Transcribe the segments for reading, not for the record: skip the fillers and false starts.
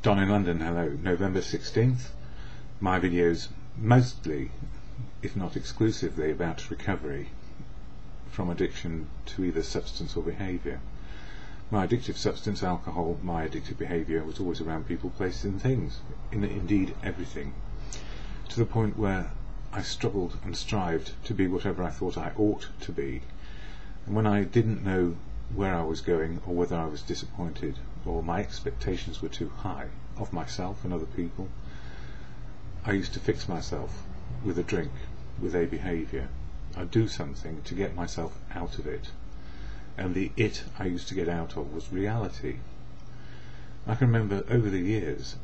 DonInLondon, hello. November 16th. My videos mostly, if not exclusively, about recovery from addiction to either substance or behaviour. My addictive substance, alcohol, my addictive behaviour was always around people, places and things, indeed everything, to the point where I struggled and strived to be whatever I thought I ought to be. And when I didn't know where I was going, or whether I was disappointed, or my expectations were too high of myself and other people, I used to fix myself with a drink, with a behaviour. I'd do something to get myself out of it, and the it I used to get out of was reality. I can remember over the years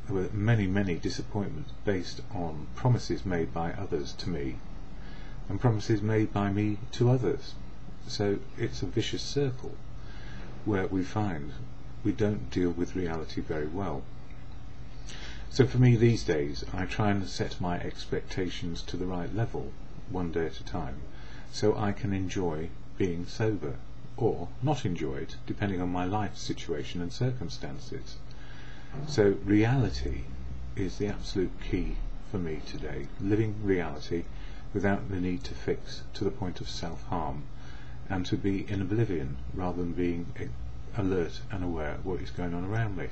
there were many disappointments based on promises made by others to me and promises made by me to others. So it's a vicious circle where we find we don't deal with reality very well. So for me these days, I try and set my expectations to the right level, one day at a time, so I can enjoy being sober, or not enjoy it, depending on my life situation and circumstances. So reality is the absolute key for me today, living reality without the need to fix to the point of self-harm, and to be in oblivion rather than being alert and aware of what is going on around me.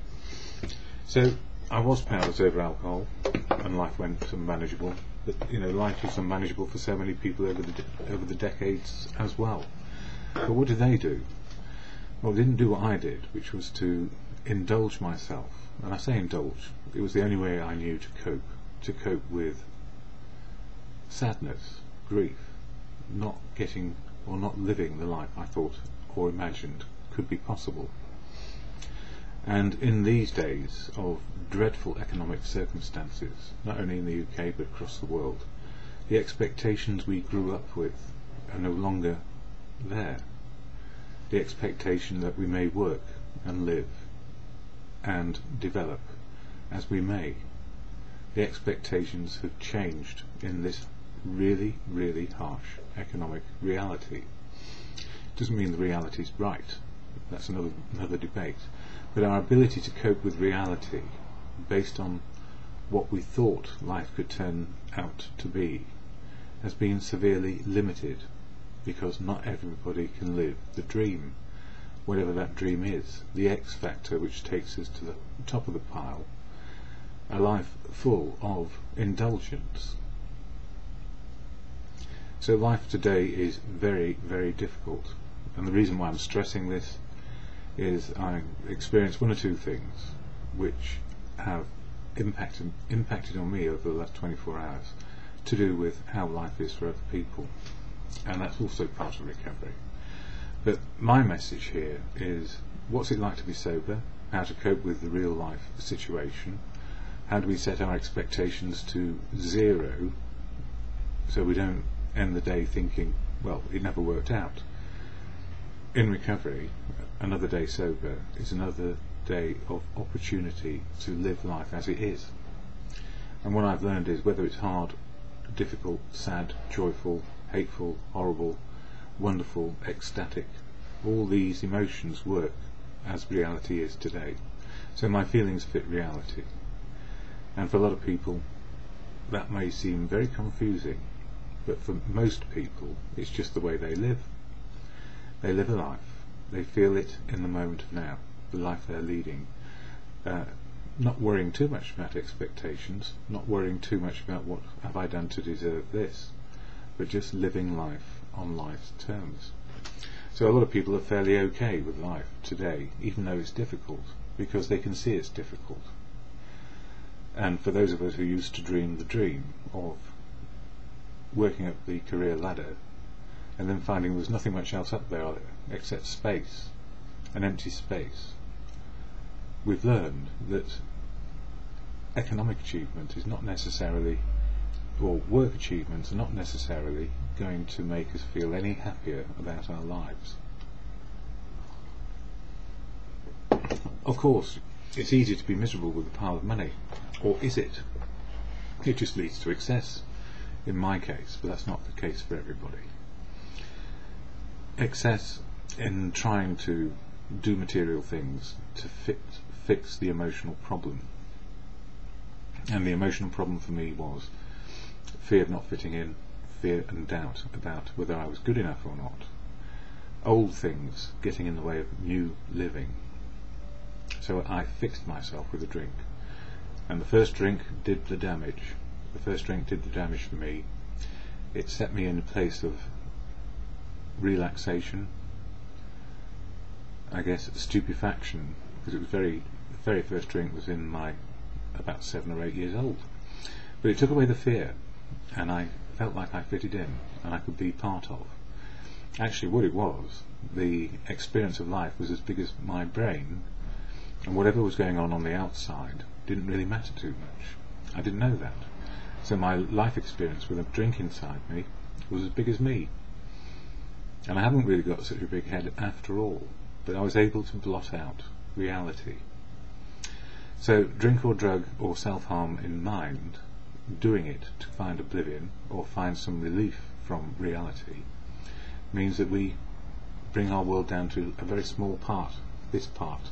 So I was powerless over alcohol, and life went unmanageable. But life is unmanageable for so many people over the decades as well. But what did they do? Well, they didn't do what I did, which was to indulge myself. And I say indulge, it was the only way I knew to cope with sadness, grief, not getting or not living the life I thought or imagined could be possible. And in these days of dreadful economic circumstances, not only in the UK but across the world, the expectations we grew up with are no longer there. The expectation that we may work and live and develop as we may. The expectations have changed in this really harsh economic reality. Doesn't mean the reality is right, that's another debate, but our ability to cope with reality based on what we thought life could turn out to be has been severely limited, because not everybody can live the dream, whatever that dream is, the X factor which takes us to the top of the pile, a life full of indulgence. So life today is very difficult, and the reason why I'm stressing this is I experienced one or two things which have impacted on me over the last 24 hours to do with how life is for other people, and that's also part of recovery. But my message here is, what's it like to be sober, how to cope with the real life situation, how do we set our expectations to zero so we don't end the day thinking, well, it never worked out. In recovery, another day sober is another day of opportunity to live life as it is. And what I've learned is, whether it's hard, difficult, sad, joyful, hateful, horrible, wonderful, ecstatic, all these emotions work as reality is today. So my feelings fit reality. And for a lot of people that may seem very confusing, but for most people it's just the way they live. They live a life, they feel it in the moment of now, the life they're leading, not worrying too much about expectations, not worrying too much about what have I done to deserve this, but just living life on life's terms. So a lot of people are fairly okay with life today, even though it's difficult, because they can see it's difficult. And for those of us who used to dream the dream of working up the career ladder and then finding there was nothing much else up there except space, an empty space, we've learned that economic achievement is not necessarily, or work achievements are not necessarily going to make us feel any happier about our lives. Of course, it's easy to be miserable with a pile of money, or is it? It just leads to excess, in my case, but that's not the case for everybody. Excess in trying to do material things to fix the emotional problem. And the emotional problem for me was fear of not fitting in, fear and doubt about whether I was good enough or not. Old things getting in the way of new living. So I fixed myself with a drink. And the first drink did the damage. The first drink did the damage for me. It set me in a place of relaxation, I guess stupefaction, because it was the very first drink was in my about 7 or 8 years old. But it took away the fear, and I felt like I fitted in and I could be part of. Actually what it was, the experience of life was as big as my brain, and whatever was going on the outside didn't really matter too much. I didn't know that. So my life experience with a drink inside me was as big as me. And I haven't really got such a big head after all, but I was able to blot out reality. So drink or drug or self-harm in mind, doing it to find oblivion or find some relief from reality, means that we bring our world down to a very small part, this part.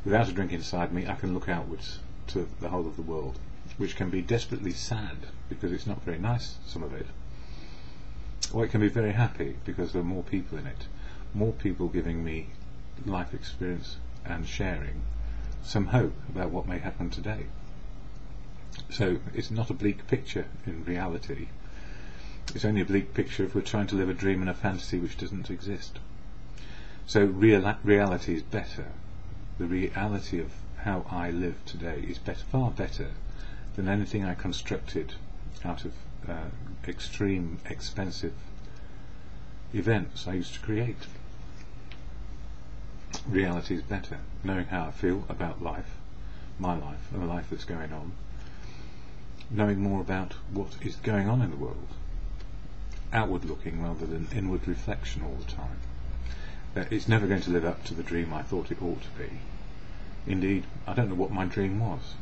Without a drink inside me, I can look outwards to the whole of the world, which can be desperately sad because it's not very nice, some of it, or it can be very happy because there are more people in it, more people giving me life experience and sharing some hope about what may happen today. So it's not a bleak picture in reality. It's only a bleak picture if we're trying to live a dream and a fantasy which doesn't exist. So reality is better. The reality of how I live today is far better than anything I constructed out of extreme, expensive events I used to create. Reality is better. Knowing how I feel about life, my life, and the life that's going on. Knowing more about what is going on in the world. Outward looking rather than inward reflection all the time. It's never going to live up to the dream I thought it ought to be. Indeed, I don't know what my dream was.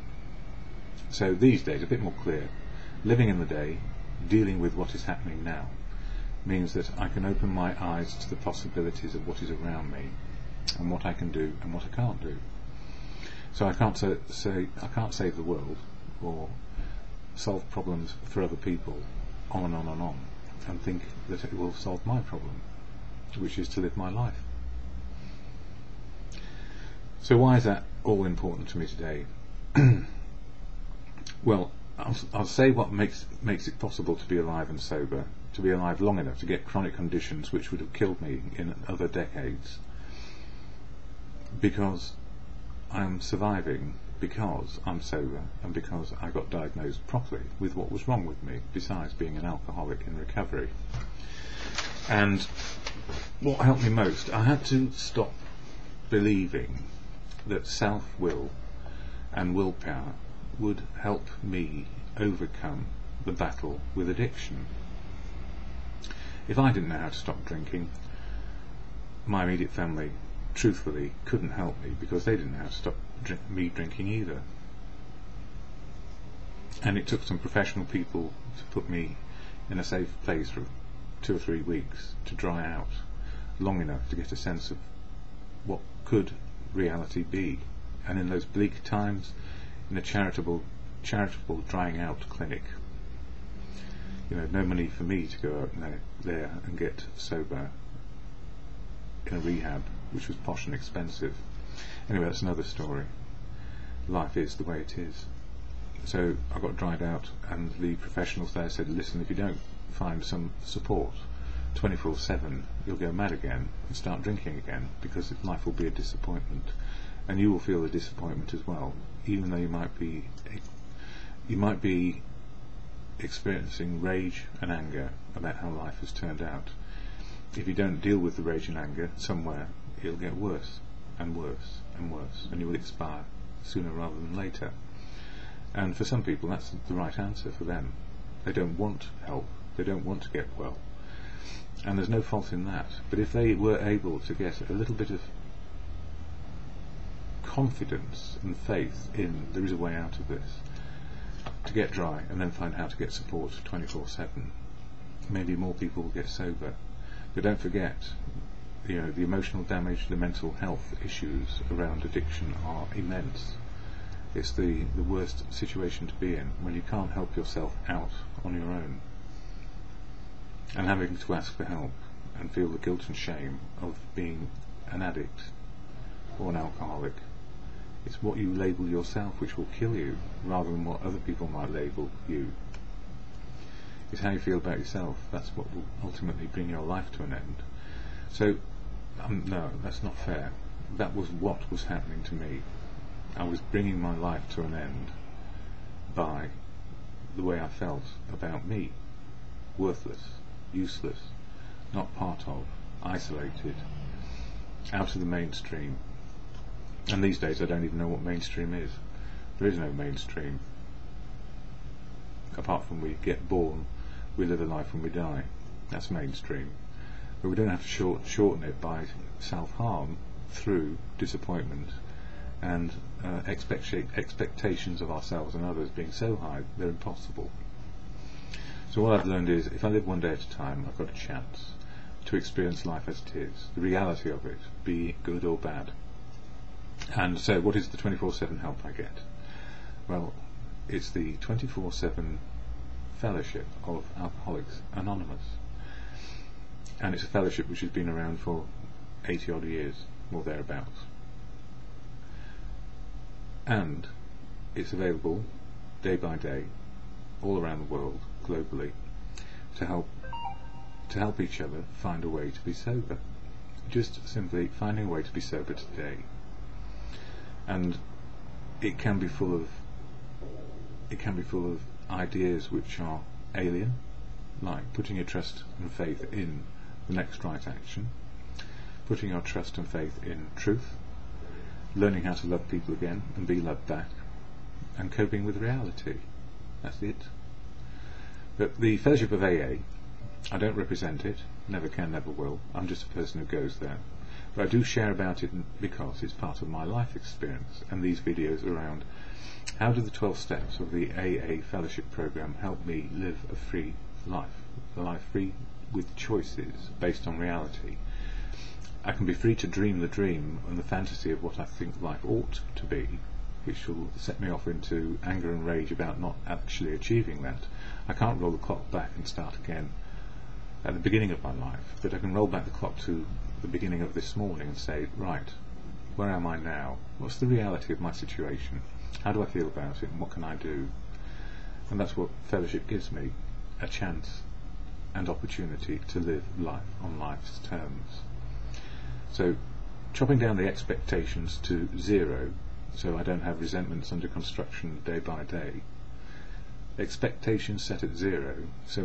So these days, a bit more clear, living in the day, dealing with what is happening now, means that I can open my eyes to the possibilities of what is around me, and what I can do and what I can't do. So I can't save the world or solve problems for other people on and on and on, and think that it will solve my problem, which is to live my life. So why is that all important to me today? Well, I'll say what makes it possible to be alive and sober, to be alive long enough to get chronic conditions which would have killed me in other decades, because I'm surviving, because I'm sober, and because I got diagnosed properly with what was wrong with me, besides being an alcoholic in recovery. And what helped me most, I had to stop believing that self-will and willpower would help me overcome the battle with addiction. If I didn't know how to stop drinking, my immediate family truthfully couldn't help me, because they didn't know how to stop me drinking either. And it took some professional people to put me in a safe place for 2 or 3 weeks to dry out long enough to get a sense of what could reality be. And in those bleak times, in a charitable drying out clinic, no money for me to go out there and get sober in a rehab, which was posh and expensive. Anyway, that's another story. Life is the way it is. So I got dried out, and the professionals there said, listen, if you don't find some support 24/7, you'll go mad again and start drinking again, because life will be a disappointment, and you will feel the disappointment as well, even though you might be experiencing rage and anger about how life has turned out. If you don't deal with the rage and anger, somewhere it'll get worse and worse and worse, and you will expire sooner rather than later. And for some people, that's the right answer for them. They don't want help, they don't want to get well, and there's no fault in that. But if they were able to get a little bit of confidence and faith in there is a way out of this, to get dry and then find how to get support 24/7, maybe more people will get sober. But don't forget, the emotional damage, the mental health issues around addiction are immense. It's the worst situation to be in, when you can't help yourself out on your own, and having to ask for help and feel the guilt and shame of being an addict or an alcoholic. It's what you label yourself which will kill you, rather than what other people might label you. It's how you feel about yourself. That's what will ultimately bring your life to an end. So, no, that's not fair. That was what was happening to me. I was bringing my life to an end by the way I felt about me. Worthless, useless, not part of, isolated, out of the mainstream. And these days I don't even know what mainstream is. There is no mainstream. Apart from we get born, we live a life when we die. That's mainstream. But we don't have to shorten it by self-harm through disappointment and expectations of ourselves and others being so high they're impossible. So what I've learned is, if I live one day at a time, I've got a chance to experience life as it is, the reality of it, be it good or bad. And so what is the 24/7 help I get? Well, it's the 24/7 fellowship of Alcoholics Anonymous, and it's a fellowship which has been around for 80 odd years or thereabouts, and it's available day by day all around the world, globally, to help each other find a way to be sober. Just simply finding a way to be sober today. And it can be full of ideas which are alien, like putting your trust and faith in the next right action, putting your trust and faith in truth, learning how to love people again and be loved back, and coping with reality. That's it. But the Fellowship of AA, I don't represent it, never can, never will. I'm just a person who goes there. But I do share about it because it's part of my life experience, and these videos around how do the 12 steps of the AA fellowship program help me live a free life, a life free with choices based on reality. I can be free to dream the dream and the fantasy of what I think life ought to be, which will set me off into anger and rage about not actually achieving that. I can't roll the clock back and start again at the beginning of my life, but I can roll back the clock to the beginning of this morning and say, right, where am I now? What's the reality of my situation? How do I feel about it, and what can I do? And that's what fellowship gives me, a chance and opportunity to live life on life's terms. So chopping down the expectations to zero, so I don't have resentments under construction day by day. Expectations set at zero, so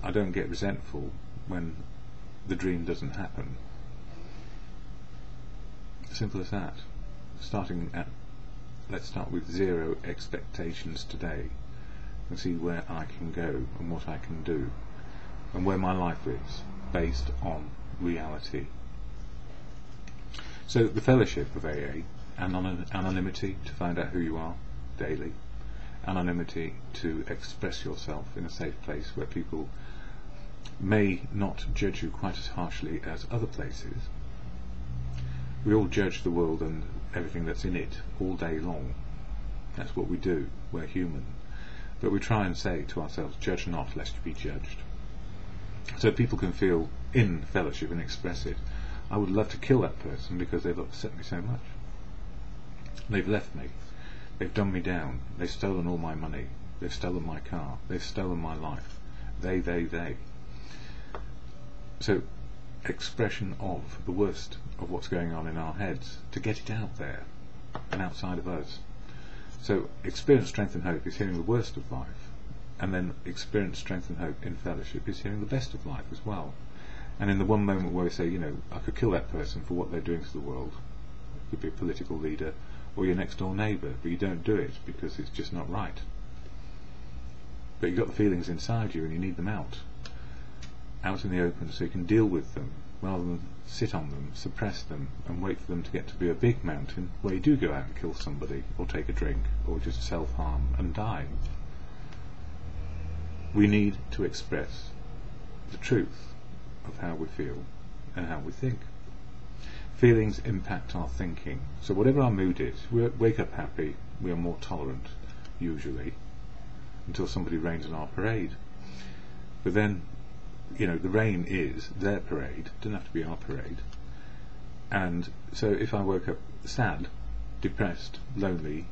I don't get resentful when the dream doesn't happen. Simple as that. Let's start with zero expectations today and see where I can go and what I can do and where my life is based on reality. So the fellowship of AA, anonymity to find out who you are daily, anonymity to express yourself in a safe place where people may not judge you quite as harshly as other places. We all judge the world and everything that's in it all day long. That's what we do. We're human. But we try and say to ourselves, judge not lest you be judged. So people can feel in fellowship and express it. I would love to kill that person because they've upset me so much. They've left me. They've done me down. They've stolen all my money. They've stolen my car. They've stolen my life. They. So, expression of the worst of what's going on in our heads, to get it out there and outside of us. So, experience, strength and hope is hearing the worst of life, and then experience, strength and hope in fellowship is hearing the best of life as well. And in the one moment where we say, I could kill that person for what they're doing to the world, it could be a political leader or your next door neighbour, but you don't do it because it's just not right. But you've got the feelings inside you and you need them out in the open so you can deal with them rather than sit on them, suppress them and wait for them to get to be a big mountain where you do go out and kill somebody or take a drink or just self-harm and die. We need to express the truth of how we feel and how we think. Feelings impact our thinking. So whatever our mood is, we wake up happy, we are more tolerant, usually, until somebody rains on our parade. But then, the rain is their parade, it doesn't have to be our parade. And so if I woke up sad, depressed, lonely,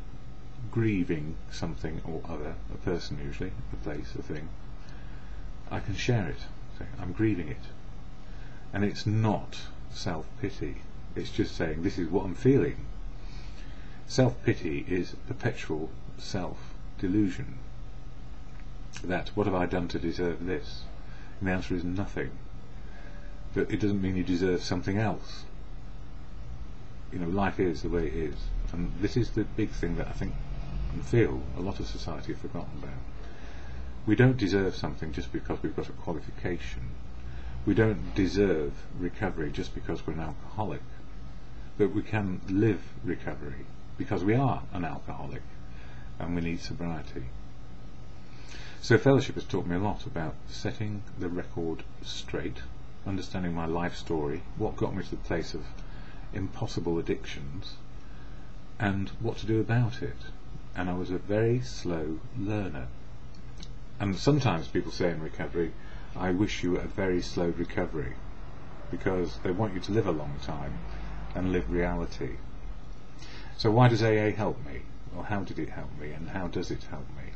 grieving something or other, a person usually, a place, a thing, I can share it. Say, I'm grieving it. And it's not self-pity. It's just saying, this is what I'm feeling. Self-pity is perpetual self-delusion. That, what have I done to deserve this? And the answer is nothing. But it doesn't mean you deserve something else. Life is the way it is. And this is the big thing that I think and feel a lot of society have forgotten about. We don't deserve something just because we've got a qualification. We don't deserve recovery just because we're an alcoholic. But we can live recovery because we are an alcoholic and we need sobriety. So fellowship has taught me a lot about setting the record straight, understanding my life story, what got me to the place of impossible addictions, and what to do about it. And I was a very slow learner. And sometimes people say in recovery, I wish you a very slow recovery, because they want you to live a long time and live reality. So why does AA help me? Or how did it help me? And how does it help me?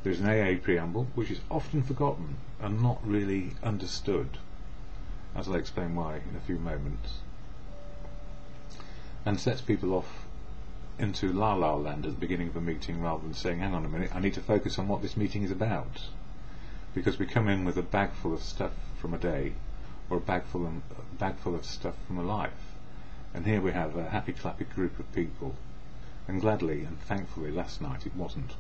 There's an AA preamble, which is often forgotten and not really understood, as I'll explain why in a few moments, and sets people off into la-la land at the beginning of a meeting rather than saying, hang on a minute, I need to focus on what this meeting is about. Because we come in with a bag full of stuff from a day, or a bag full of stuff from a life. And here we have a happy-clappy group of people. And gladly and thankfully last night it wasn't.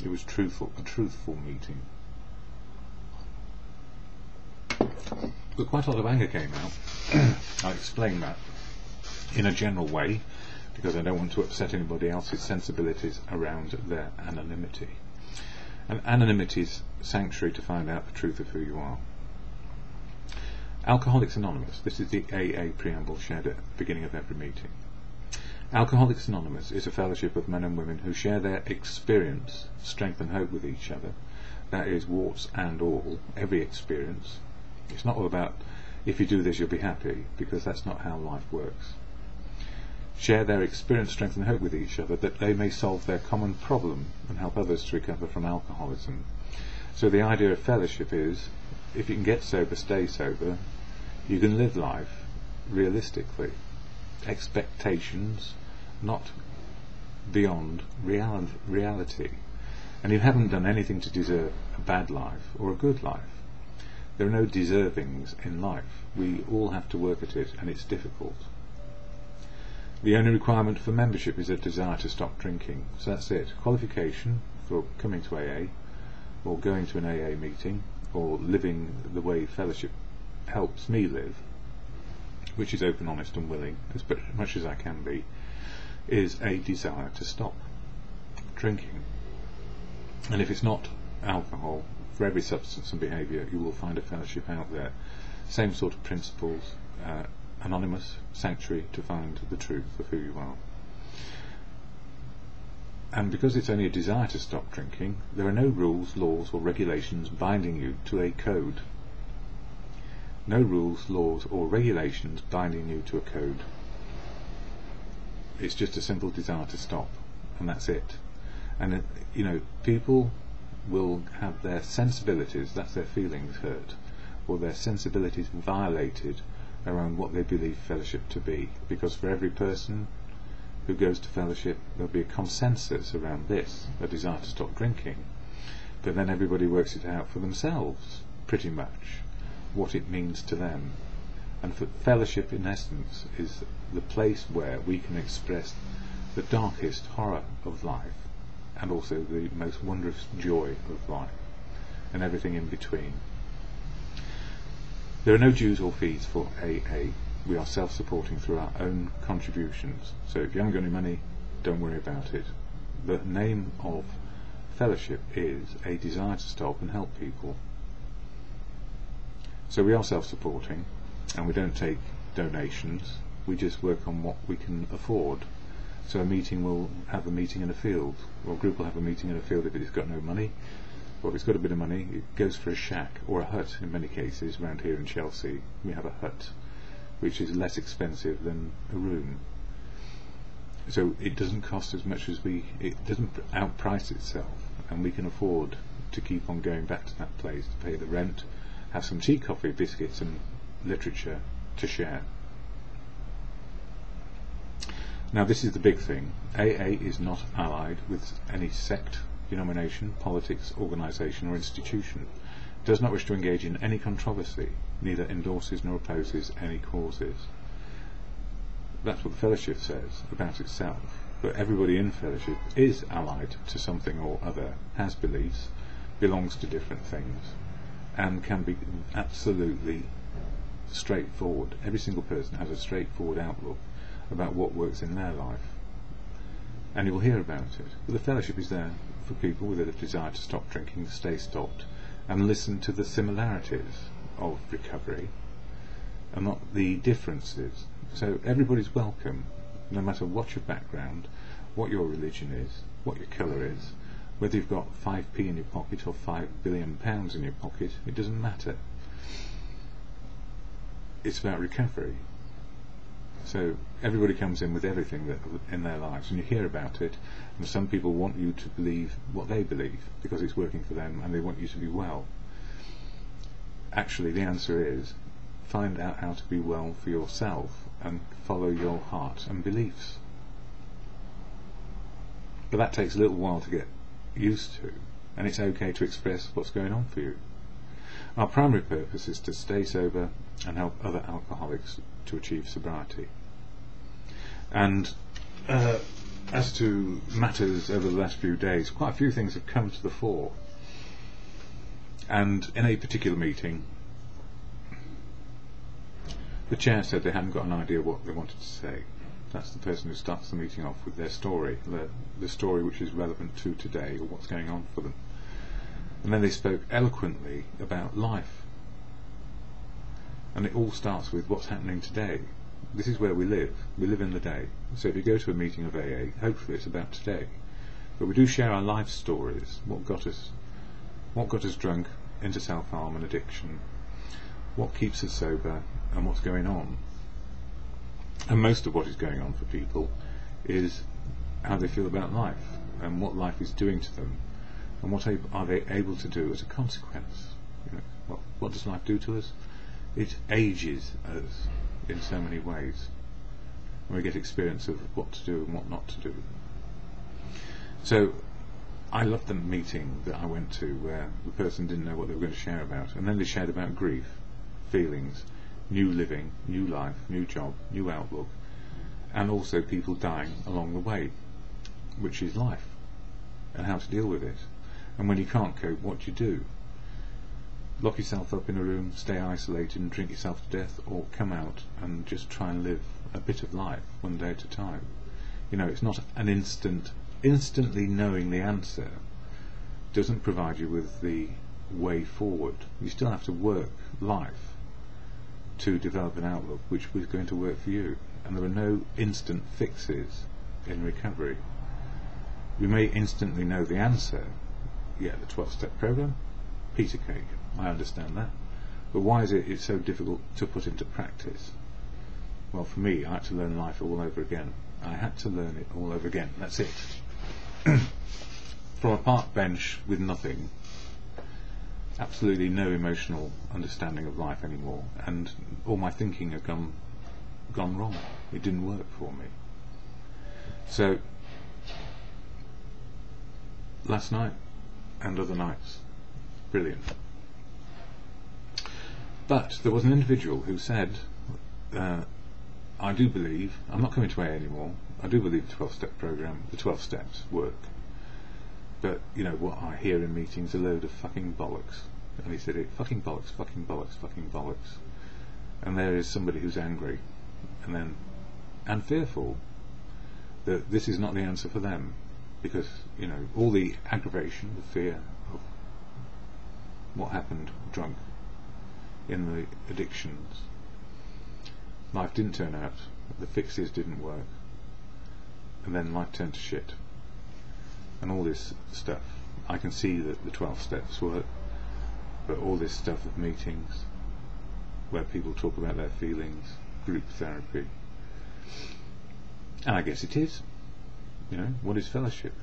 It was a truthful meeting. But quite a lot of anger came out. I'll explain that in a general way, because I don't want to upset anybody else's sensibilities around their anonymity. And anonymity is sanctuary to find out the truth of who you are. Alcoholics Anonymous, this is the AA preamble shared at the beginning of every meeting. Alcoholics Anonymous is a fellowship of men and women who share their experience, strength and hope with each other. That is, warts and all, every experience. It's not all about, if you do this you'll be happy, because that's not how life works. Share their experience, strength and hope with each other, that they may solve their common problem and help others to recover from alcoholism. So the idea of fellowship is, if you can get sober, stay sober, you can live life realistically. Expectations, not beyond reality. And you haven't done anything to deserve a bad life or a good life. There are no deservings in life. We all have to work at it, and it's difficult. The only requirement for membership is a desire to stop drinking. So that's it. Qualification for coming to AA, or going to an AA meeting, or living the way fellowship helps me live, which is open, honest and willing, as much as I can be, is a desire to stop drinking. And if it's not alcohol, for every substance and behaviour you will find a fellowship out there. Same sort of principles, anonymous, sanctuary to find the truth of who you are. And because it's only a desire to stop drinking, there are no rules, laws or regulations binding you to a code. No rules, laws or regulations binding you to a code. It's just a simple desire to stop, and that's it. And people will have their sensibilities, that's their feelings, hurt, or their sensibilities violated around what they believe fellowship to be, because for every person who goes to fellowship there'll be a consensus around this, a desire to stop drinking, but then everybody works it out for themselves, pretty much, what it means to them. And for fellowship in essence is the place where we can express the darkest horror of life and also the most wondrous joy of life and everything in between. There are no dues or fees for AA. We are self-supporting through our own contributions. So if you haven't got any money, don't worry about it. The name of fellowship is a desire to stop and help people. So we are self-supporting, and we don't take donations. We just work on what we can afford. So a meeting will have a meeting in a field, or a group will have a meeting in a field if it's got no money, or if it's got a bit of money, it goes for a shack or a hut. In many cases, around here in Chelsea, we have a hut, which is less expensive than a room. So it doesn't cost as much as it doesn't outprice itself, and we can afford to keep on going back to that place to pay the rent, have some tea, coffee, biscuits and literature to share. Now this is the big thing. AA is not allied with any sect, denomination, politics, organisation or institution. It does not wish to engage in any controversy, neither endorses nor opposes any causes. That's what the fellowship says about itself. But everybody in fellowship is allied to something or other, has beliefs, belongs to different things, and can be absolutely straightforward. Every single person has a straightforward outlook about what works in their life, and you will hear about it. But the fellowship is there for people with a desire to stop drinking, stay stopped, and listen to the similarities of recovery and not the differences. So everybody's welcome, no matter what your background, what your religion is, what your colour is, whether you've got 5p in your pocket or £5 billion in your pocket, it doesn't matter. It's about recovery. So everybody comes in with everything that in their lives, and you hear about it, and some people want you to believe what they believe because it's working for them and they want you to be well. Actually, the answer is find out how to be well for yourself and follow your heart and beliefs. But that takes a little while to get used to, and it's okay to express what's going on for you. Our primary purpose is to stay sober and help other alcoholics to achieve sobriety. And as to matters over the last few days, quite a few things have come to the fore. And in a particular meeting, the chair said they hadn't got an idea what they wanted to say. That's the person who starts the meeting off with their story, the story which is relevant to today or what's going on for them. And then they spoke eloquently about life. And it all starts with what's happening today. This is where we live. We live in the day. So if you go to a meeting of AA, hopefully it's about today. But we do share our life stories, what got us drunk, into self-harm and addiction, what keeps us sober, and what's going on. And most of what is going on for people is how they feel about life, and what life is doing to them, and what are they able to do as a consequence. You know, what does life do to us? It ages us in so many ways, and we get experience of what to do and what not to do. So I loved the meeting that I went to where the person didn't know what they were going to share about, and then they shared about grief, feelings, new living, new life, new job, new outlook, and also people dying along the way, which is life, and how to deal with it. And when you can't cope, what do you do? Lock yourself up in a room, stay isolated and drink yourself to death, or come out and just try and live a bit of life one day at a time. You know, it's not an instantly knowing the answer doesn't provide you with the way forward. You still have to work life to develop an outlook which is going to work for you, and there are no instant fixes in recovery. You may instantly know the answer. Yeah, the 12-step program, piece of cake, I understand that, but why is it so difficult to put into practice? Well, for me, I had to learn life all over again. I had to learn it all over again, that's it. From a park bench with nothing, absolutely no emotional understanding of life anymore, and all my thinking had gone wrong. It didn't work for me. So last night and other nights, brilliant. But there was an individual who said, I do believe, I'm not coming to AA anymore, I do believe the 12-step program, the 12 steps work, but you know what I hear in meetings, a load of fucking bollocks. And he said it, fucking bollocks, fucking bollocks, fucking bollocks. And there is somebody who's angry and fearful that this is not the answer for them, because you know all the aggravation, the fear of what happened drunk in the addictions, life didn't turn out, the fixes didn't work, and then life turned to shit. And all this stuff, I can see that the 12 steps work, but all this stuff of meetings where people talk about their feelings, group therapy, and I guess it is, what is fellowship?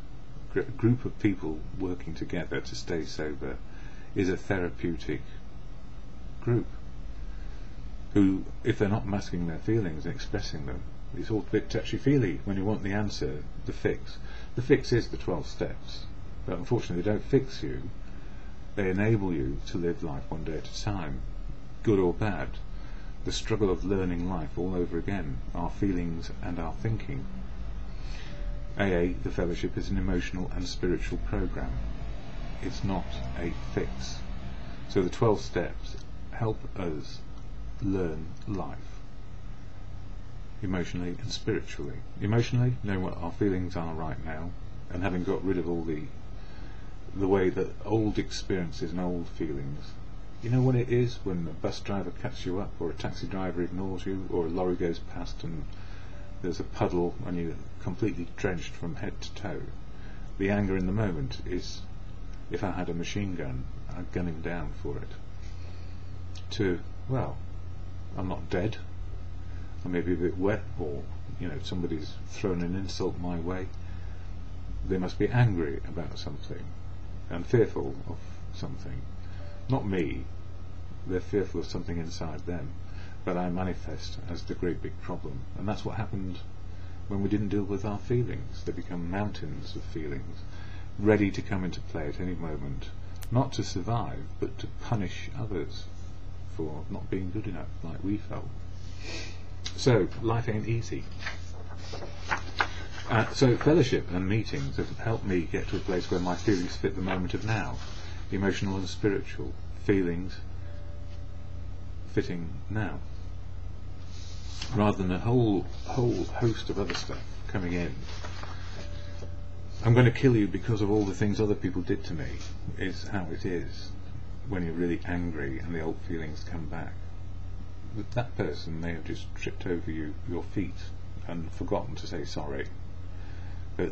A group of people working together to stay sober is a therapeutic group who, if they're not masking their feelings and expressing them, it's all a bit touchy-feely when you want the answer, the fix. The fix is the 12 steps, but unfortunately they don't fix you. They enable you to live life one day at a time, good or bad. The struggle of learning life all over again, our feelings and our thinking. AA, the fellowship, is an emotional and spiritual program. It's not a fix. So the 12 steps help us learn life, emotionally and spiritually. Emotionally, know what our feelings are right now, and having got rid of all the way that old experiences and old feelings. You know what it is when a bus driver cuts you up, or a taxi driver ignores you, or a lorry goes past and there's a puddle and you're completely drenched from head to toe. The anger in the moment is, if I had a machine gun, I'd gun him down for it. To, well, I'm not dead, I may be a bit wet, or somebody's thrown an insult my way. They must be angry about something and fearful of something. Not me, they're fearful of something inside them, but I manifest as the great big problem. And that's what happened when we didn't deal with our feelings. They become mountains of feelings, ready to come into play at any moment, not to survive, but to punish others for not being good enough, like we felt. So, life ain't easy. So fellowship and meetings have helped me get to a place where my feelings fit the moment of now, emotional and spiritual, feelings fitting now, rather than a whole host of other stuff coming in. I'm going to kill you because of all the things other people did to me, is how it is when you're really angry and the old feelings come back. That person may have just tripped over your feet and forgotten to say sorry, but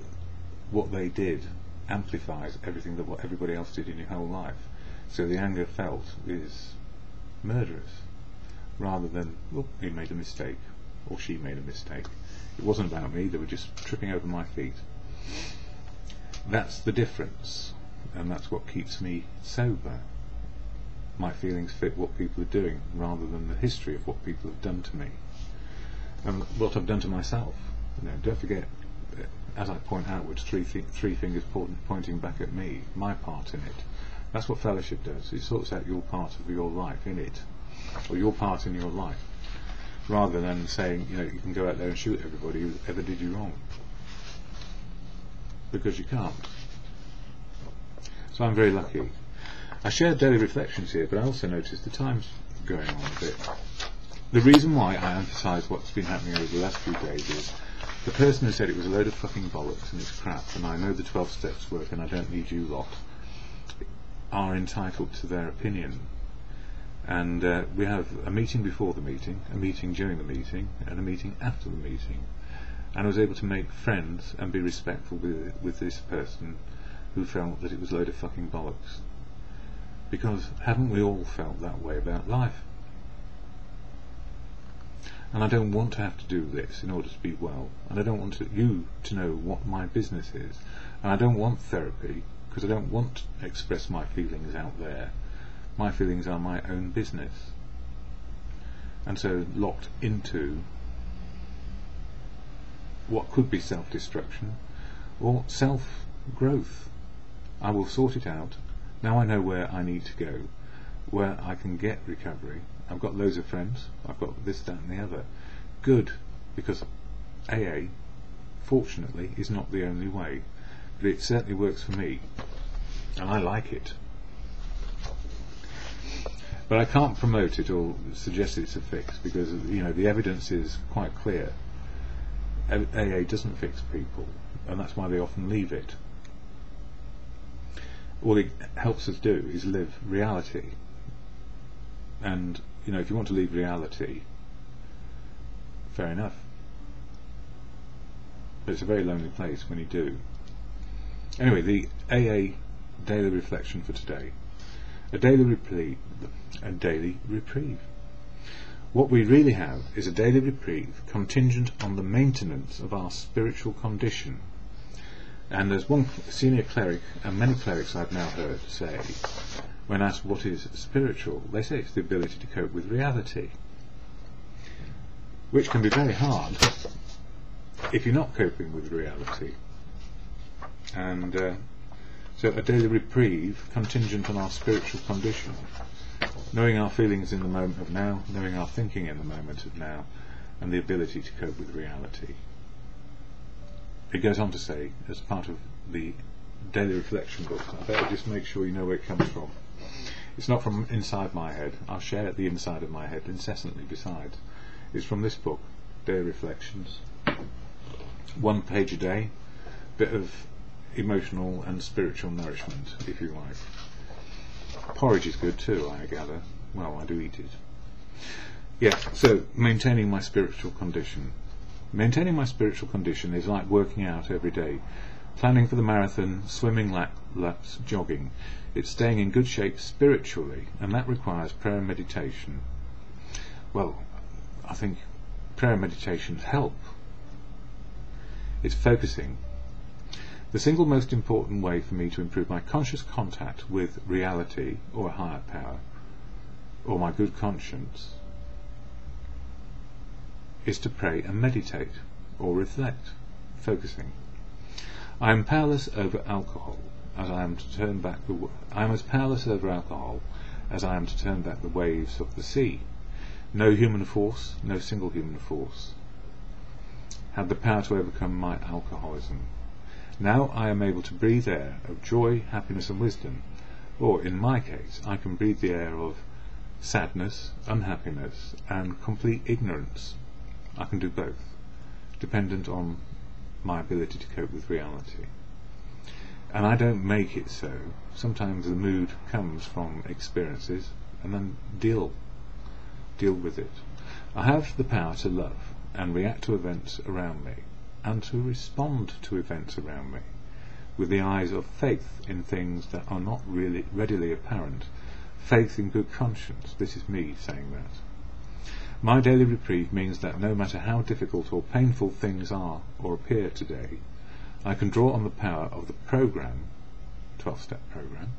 what they did amplifies everything that what everybody else did in your whole life. So the anger felt is murderous, rather than, well, he made a mistake, or she made a mistake. It wasn't about me, they were just tripping over my feet. That's the difference, and that's what keeps me sober. My feelings fit what people are doing, rather than the history of what people have done to me, and what I've done to myself. Don't forget, as I point outwards, three fingers pointing back at me, my part in it. That's what fellowship does. It sorts out your part of your life in it, or your part in your life, rather than saying, you can go out there and shoot everybody who ever did you wrong, because you can't. So I'm very lucky. I shared daily reflections here, but I also noticed the time's going on a bit. The reason why I emphasise what's been happening over the last few days is the person who said it was a load of fucking bollocks and it's crap, and I know the 12 steps work and I don't need you lot, are entitled to their opinion. And we have a meeting before the meeting, a meeting during the meeting, and a meeting after the meeting. And I was able to make friends and be respectful with this person who felt that it was a load of fucking bollocks. Because haven't we all felt that way about life? And I don't want to have to do this in order to be well, and I don't want you to know what my business is, and I don't want therapy because I don't want to express my feelings out there. My feelings are my own business, and so locked into what could be self-destruction or self-growth. I will sort it out. Now I know where I need to go, where I can get recovery. I've got loads of friends, I've got this, that and the other. Good, because AA, fortunately, is not the only way, but it certainly works for me, and I like it. But I can't promote it or suggest it's a fix, because the evidence is quite clear. AA doesn't fix people, and that's why they often leave it. All it helps us do is live reality. And if you want to leave reality, fair enough. But it's a very lonely place when you do. Anyway, the AA daily reflection for today. A daily reprieve. What we really have is a daily reprieve contingent on the maintenance of our spiritual condition. And there's one senior cleric, and many clerics I've now heard say, when asked what is spiritual, they say it's the ability to cope with reality, which can be very hard if you're not coping with reality. And so a daily reprieve contingent on our spiritual condition, knowing our feelings in the moment of now, knowing our thinking in the moment of now, and the ability to cope with reality. It goes on to say, as part of the daily reflection book, I better just make sure you know where it comes from. It's not from inside my head. I'll share the inside of my head incessantly besides. It's from this book, Daily Reflections. 1 page a day, bit of emotional and spiritual nourishment, if you like. Porridge is good too, I gather. Well, I do eat it. Yeah, so maintaining my spiritual condition. Maintaining my spiritual condition is like working out every day, planning for the marathon, swimming laps, jogging. It's staying in good shape spiritually, and that requires prayer and meditation. Well, I think prayer and meditation help. It's focusing. The single most important way for me to improve my conscious contact with reality, or a higher power, or my good conscience, is to pray and meditate, or reflect, focusing. I am powerless over alcohol, as I am to turn back I am as powerless over alcohol as I am to turn back the waves of the sea. No human force, no single human force, had the power to overcome my alcoholism. Now I am able to breathe air of joy, happiness and wisdom, or in my case I can breathe the air of sadness, unhappiness and complete ignorance. I can do both, dependent on my ability to cope with reality. And I don't make it so. Sometimes the mood comes from experiences, and then deal with it. I have the power to love and react to events around me, and to respond to events around me with the eyes of faith in things that are not really readily apparent, faith in good conscience. This is me saying that. My daily reprieve means that no matter how difficult or painful things are or appear today, I can draw on the power of the program, 12-step program,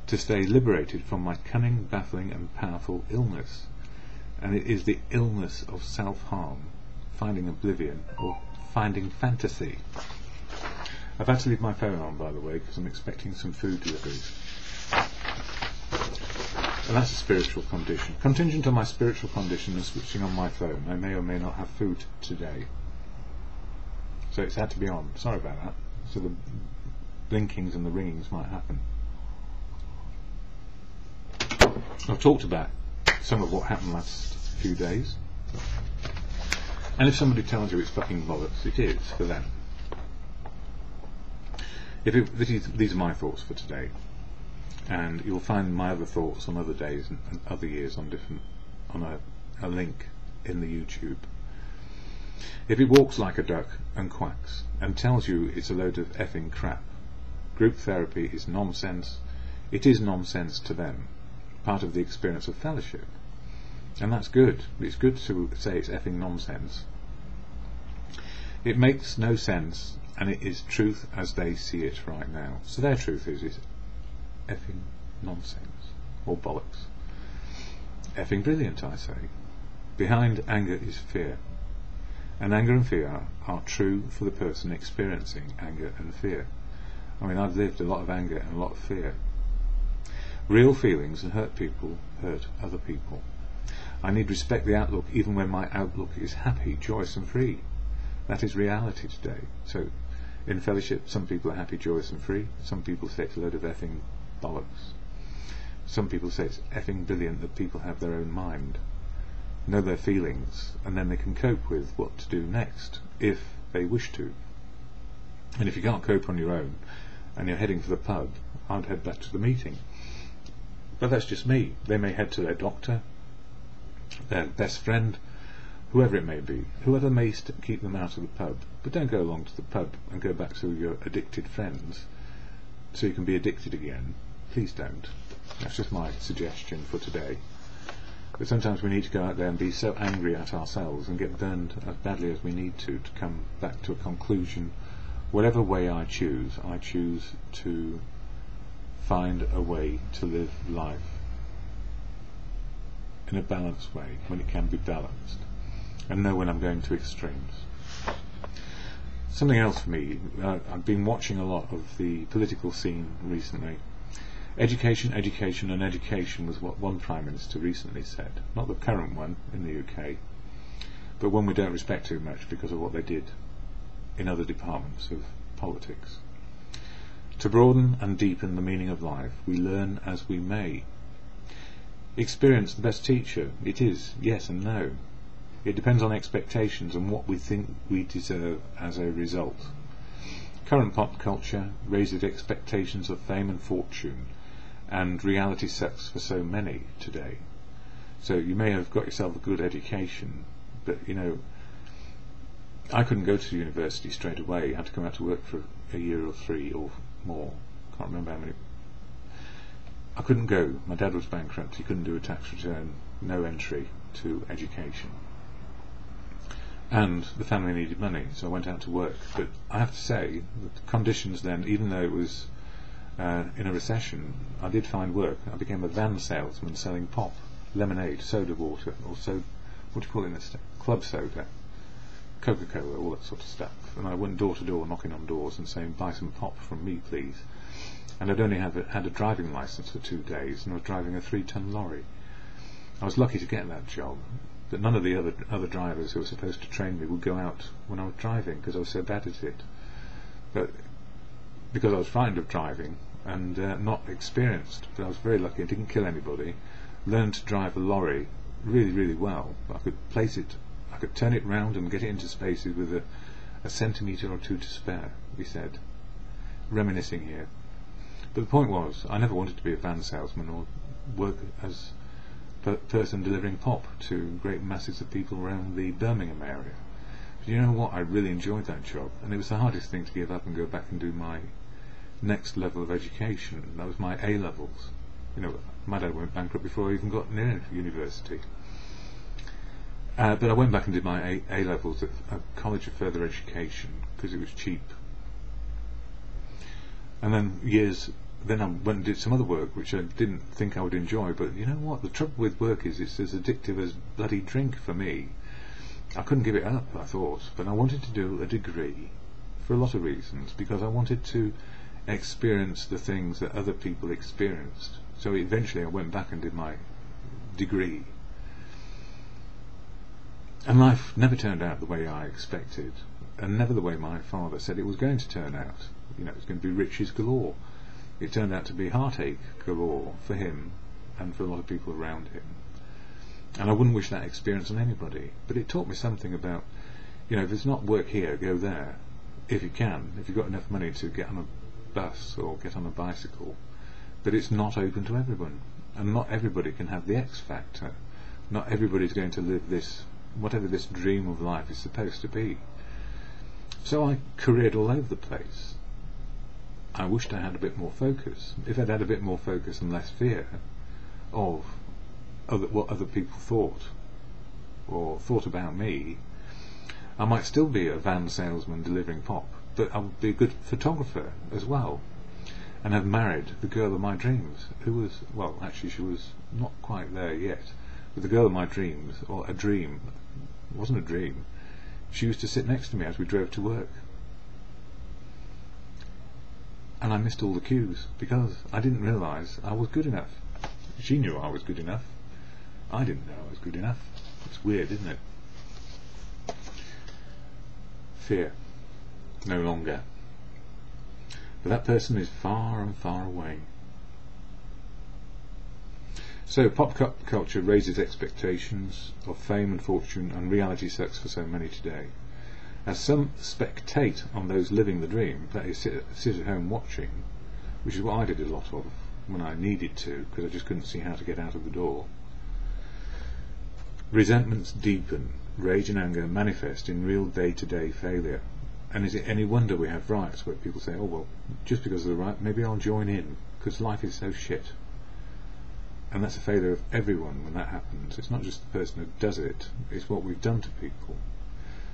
to stay liberated from my cunning, baffling and powerful illness. And it is the illness of self-harm, finding oblivion, or finding fantasy. I've had to leave my phone on, by the way, because I'm expecting some food deliveries. And that's a spiritual condition. Contingent on my spiritual condition and switching on my phone, I may or may not have food today. So it's had to be on. Sorry about that. So the blinkings and the ringings might happen. I've talked about some of what happened last few days. And if somebody tells you it's fucking bollocks, it is for them. These are my thoughts for today. And you'll find my other thoughts on other days and other years on a link in the YouTube. If it walks like a duck and quacks and tells you it's a load of effing crap, group therapy is nonsense, it is nonsense to them, part of the experience of fellowship. And that's good. It's good to say it's effing nonsense. It makes no sense, and it is truth as they see it right now. So their truth is effing nonsense, or bollocks. Effing brilliant, I say. Behind anger is fear, and anger and fear are true for the person experiencing anger and fear. I mean, I've lived a lot of anger and a lot of fear. Real feelings hurt people, hurt other people. I need respect the outlook even when my outlook is happy, joyous and free. That is reality today. So in fellowship, some people are happy, joyous and free. Some people say it's a load of effing bollocks. Some people say it's effing brilliant that people have their own mind, know their feelings, and then they can cope with what to do next, if they wish to. And if you can't cope on your own, and you're heading for the pub, I'd head back to the meeting. But that's just me. They may head to their doctor, their best friend, whoever it may be, whoever may keep them out of the pub. But don't go along to the pub and go back to your addicted friends so you can be addicted again. Please don't. That's just my suggestion for today. But sometimes we need to go out there and be so angry at ourselves and get burned as badly as we need to come back to a conclusion. Whatever way I choose to find a way to live life in a balanced way, when it can be balanced, and know when I'm going to extremes. Something else for me, I've been watching a lot of the political scene recently. Education, education and education was what one Prime Minister recently said. Not the current one in the UK, but one we don't respect too much because of what they did in other departments of politics. To broaden and deepen the meaning of life, we learn as we may. Experience the best teacher? It is, yes and no. It depends on expectations and what we think we deserve as a result. Current pop culture raises expectations of fame and fortune, and reality sucks for so many today. So you may have got yourself a good education, but you know, I couldn't go to university straight away. I had to come out to work for a year or 3 or more. Can't remember how many. I couldn't go. My dad was bankrupt. He couldn't do a tax return. No entry to education. And the family needed money, so I went out to work. But I have to say, the conditions then, even though it was in a recession, I did find work. I became a van salesman selling pop, lemonade, soda water, or what do you call it in this? Club soda, Coca-Cola, all that sort of stuff. And I went door to door knocking on doors and saying, buy some pop from me please. And I'd only had a driving licence for 2 days, and I was driving a 3-ton lorry. I was lucky to get that job, but none of the other drivers who were supposed to train me would go out when I was driving because I was so bad at it. But because I was frightened of driving and not experienced, but I was very lucky. I didn't kill anybody. Learned to drive a lorry really, really well. I could place it, I could turn it round and get it into spaces with a centimetre or 2 to spare, he said, reminiscing here. But the point was, I never wanted to be a van salesman or work as a person delivering pop to great masses of people around the Birmingham area. But you know what? I really enjoyed that job, and it was the hardest thing to give up and go back and do my next level of education. That was my A levels. You know, my dad went bankrupt before I even got near university. But I went back and did my A levels at a college of further education because it was cheap. And then I went and did some other work which I didn't think I would enjoy. But you know what? The trouble with work is it's as addictive as bloody drink for me. I couldn't give it up, I thought, but I wanted to do a degree for a lot of reasons, because I wanted to experience the things that other people experienced. So eventually I went back and did my degree. And life never turned out the way I expected, and never the way my father said it was going to turn out. You know, it was going to be riches galore. It turned out to be heartache galore for him and for a lot of people around him. And I wouldn't wish that experience on anybody. But it taught me something about, you know, if it's not work here, go there. If you can, if you've got enough money to get on a bus or get on a bicycle. But it's not open to everyone. And not everybody can have the X factor. Not everybody's going to live this, whatever this dream of life is supposed to be. So I careered all over the place. I wished I had a bit more focus. If I'd had a bit more focus and less fear of what other people thought or thought about me, I might still be a van salesman delivering pop, but I would be a good photographer as well, and have married the girl of my dreams, who was, well, actually she was not quite there yet, but the girl of my dreams, or a dream, it wasn't a dream. She used to sit next to me as we drove to work. And I missed all the cues because I didn't realise I was good enough. She knew I was good enough. I didn't know I was good enough. It's weird, isn't it? Fear. No longer. But that person is far and far away. So pop culture raises expectations of fame and fortune, and reality sucks for so many today. As some spectate on those living the dream, that is, sit at home watching, which is what I did a lot of when I needed to, because I just couldn't see how to get out of the door. Resentments deepen, rage and anger manifest in real day-to-day failure. And is it any wonder we have riots where people say, oh well, just because of the riot, maybe I'll join in, because life is so shit. And that's a failure of everyone when that happens. It's not just the person who does it, it's what we've done to people.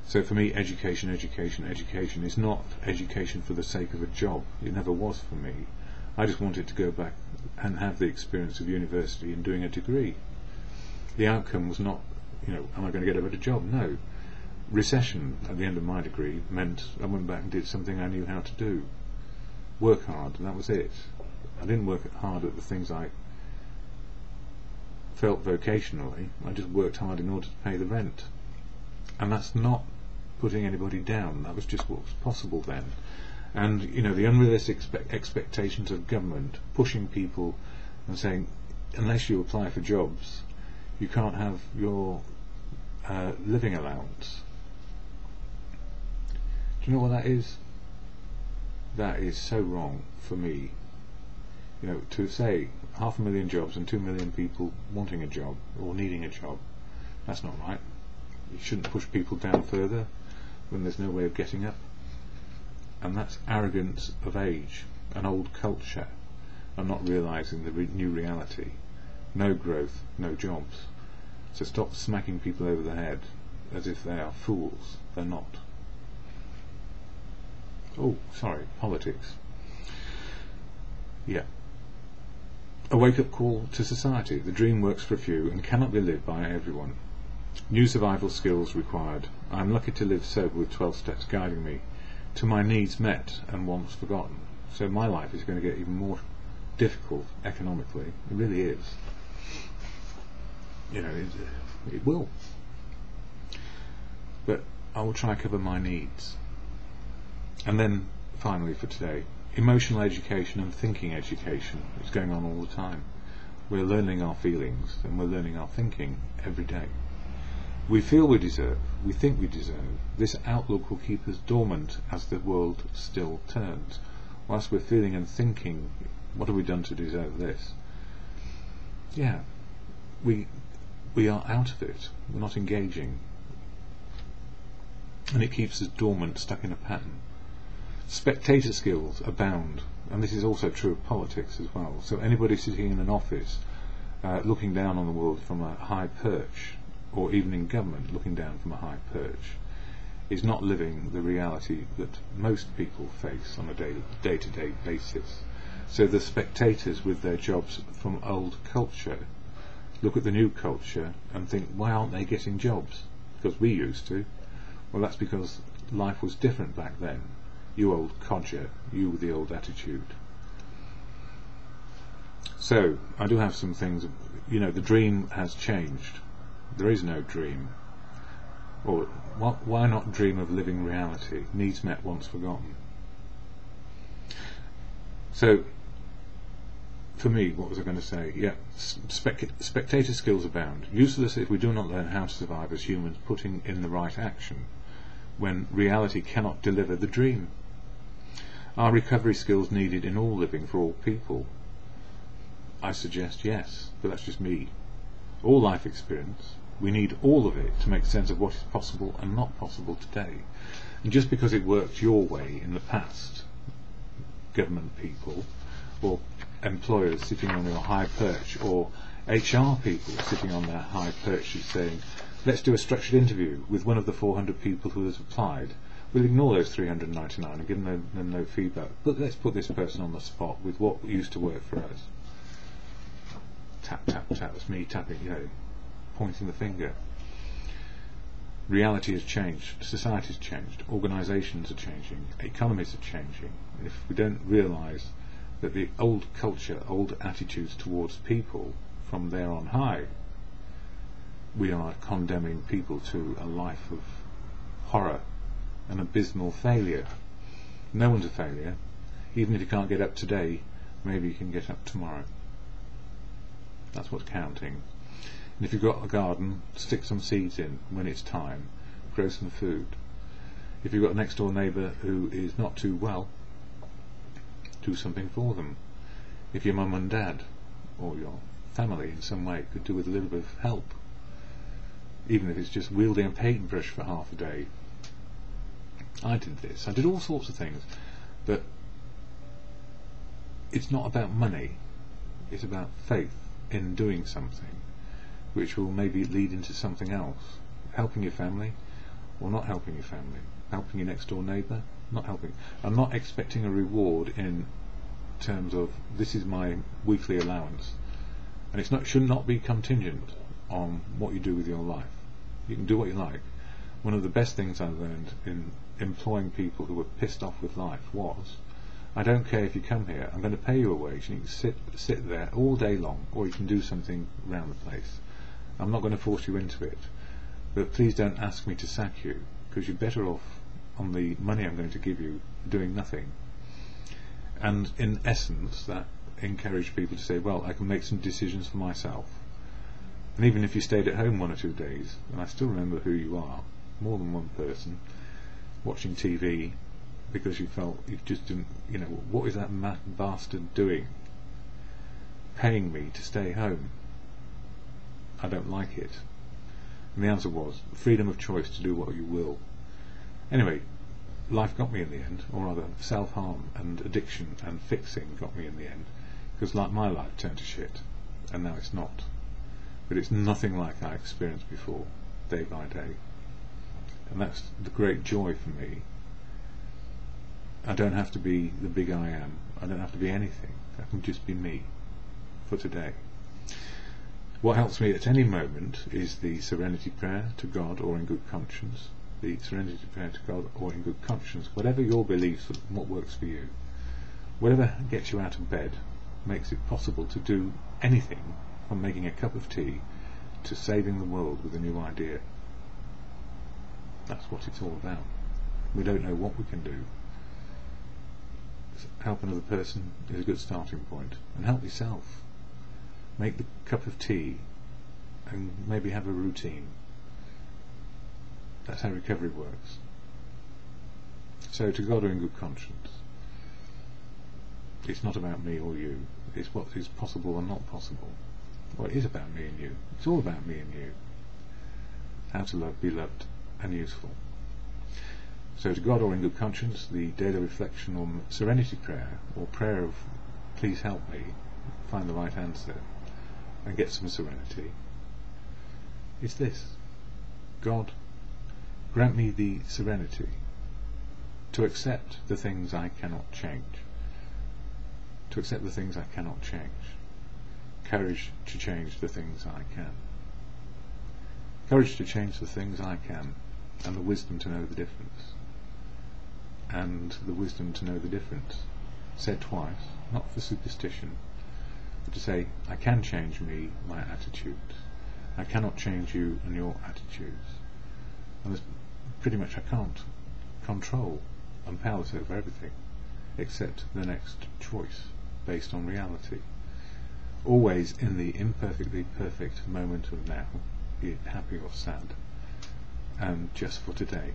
So for me, education is not education for the sake of a job. It never was for me. I just wanted to go back and have the experience of university and doing a degree. The outcome was not, am I going to get a better job? No. Recession at the end of my degree meant I went back and did something I knew how to do. Work hard, and that was it. I didn't work hard at the things I felt vocationally. I just worked hard in order to pay the rent. And that's not putting anybody down. That was just what was possible then. And the unrealistic expectations of government pushing people and saying, unless you apply for jobs, you can't have your living allowance. Do you know what that is? That is so wrong for me. To say 500,000 jobs and 2 million people wanting a job or needing a job, that's not right. You shouldn't push people down further when there's no way of getting up. And that's arrogance of age, an old culture, and not realising the new reality. No growth, no jobs. So stop smacking people over the head as if they are fools. They're not. Oh, sorry, politics. Yeah. A wake-up call to society. The dream works for a few and cannot be lived by everyone. New survival skills required. I am lucky to live sober with 12 steps guiding me to my needs met and wants forgotten. So my life is going to get even more difficult economically. It really is. It will. But I will try and cover my needs. And then, finally for today, emotional education and thinking education is going on all the time. We're learning our feelings and we're learning our thinking every day. We feel we deserve, we think we deserve. This outlook will keep us dormant as the world still turns. Whilst we're feeling and thinking, what have we done to deserve this? Yeah, we are out of it. We're not engaging. And it keeps us dormant, stuck in a pattern. Spectator skills abound, and this is also true of politics as well. So anybody sitting in an office looking down on the world from a high perch, or even in government looking down from a high perch, is not living the reality that most people face on a day-to-day basis. So the spectators with their jobs from old culture look at the new culture and think, why aren't they getting jobs? Because we used to. Well, that's because life was different back then. You old codger, you with the old attitude. So, I do have some things, the dream has changed. There is no dream. Or, why not dream of living reality? Needs met, wants forgotten. So, for me, what was I going to say? Yeah, spectator skills abound. Useless if we do not learn how to survive as humans putting in the right action, when reality cannot deliver the dream. Are recovery skills needed in all living for all people? I suggest yes, but that's just me. All life experience, we need all of it to make sense of what is possible and not possible today. And just because it worked your way in the past, government people, or employers sitting on their high perch, or HR people sitting on their high perches saying, let's do a structured interview with one of the 400 people who has applied. We'll ignore those 399 and give them no feedback, but let's put this person on the spot with what used to work for us. Tap, tap, tap. That's me tapping, pointing the finger. Reality has changed, society has changed, organisations are changing, economies are changing. And if we don't realise that the old culture, old attitudes towards people from there on high, we are condemning people to a life of horror and abysmal failure. No one's a failure. Even if you can't get up today, maybe you can get up tomorrow. That's what's counting. And if you've got a garden, stick some seeds in when it's time. Grow some food. If you've got a next door neighbour who is not too well, do something for them. If your mum and dad or your family in some way could do with a little bit of help, even if it's just wielding a paintbrush for half a day. I did this. I did all sorts of things, but it's not about money. It's about faith in doing something which will maybe lead into something else. Helping your family or not helping your family. Helping your next door neighbour, not helping. I'm not expecting a reward in terms of this is my weekly allowance, and it should not be contingent on what you do with your life. You can do what you like. One of the best things I learned in employing people who were pissed off with life was, I don't care if you come here, I'm going to pay you a wage and you can sit there all day long, or you can do something around the place. I'm not going to force you into it, but please don't ask me to sack you, because you're better off on the money I'm going to give you doing nothing. And in essence, that encouraged people to say, well, I can make some decisions for myself. And even if you stayed at home 1 or 2 days, and I still remember who you are, more than one person, watching TV because you felt you just didn't, what is that bastard doing? Paying me to stay home. I don't like it. And the answer was freedom of choice to do what you will. Anyway, life got me in the end, or rather self-harm and addiction and fixing got me in the end, because like my life turned to shit, and now it's not. But it's nothing like I experienced before, day by day. And that's the great joy for me. I don't have to be the big I am. I don't have to be anything. I can just be me for today. What helps me at any moment is the serenity prayer to God or in good conscience. The serenity prayer to God or in good conscience, whatever your beliefs and what works for you. Whatever gets you out of bed makes it possible to do anything, from making a cup of tea to saving the world with a new idea. That's what it's all about. We don't know what we can do. Help another person is a good starting point, and help yourself. Make the cup of tea and maybe have a routine. That's how recovery works. So to God or in good conscience, it's not about me or you, it's what is possible or not possible. Well, it is about me and you. It's all about me and you. How to love, be loved and useful. So to God or in good conscience, the daily reflection on serenity prayer, or prayer of please help me find the right answer and get some serenity, is this: God, grant me the serenity to accept the things I cannot change. To accept the things I cannot change. Courage to change the things I can. Courage to change the things I can, and the wisdom to know the difference. And the wisdom to know the difference, said twice, not for superstition, but to say, I can change me, my attitudes. I cannot change you and your attitudes. And pretty much I can't control. I'm powerless over everything, except the next choice, based on reality. Always in the imperfectly perfect moment of now, be it happy or sad, and just for today.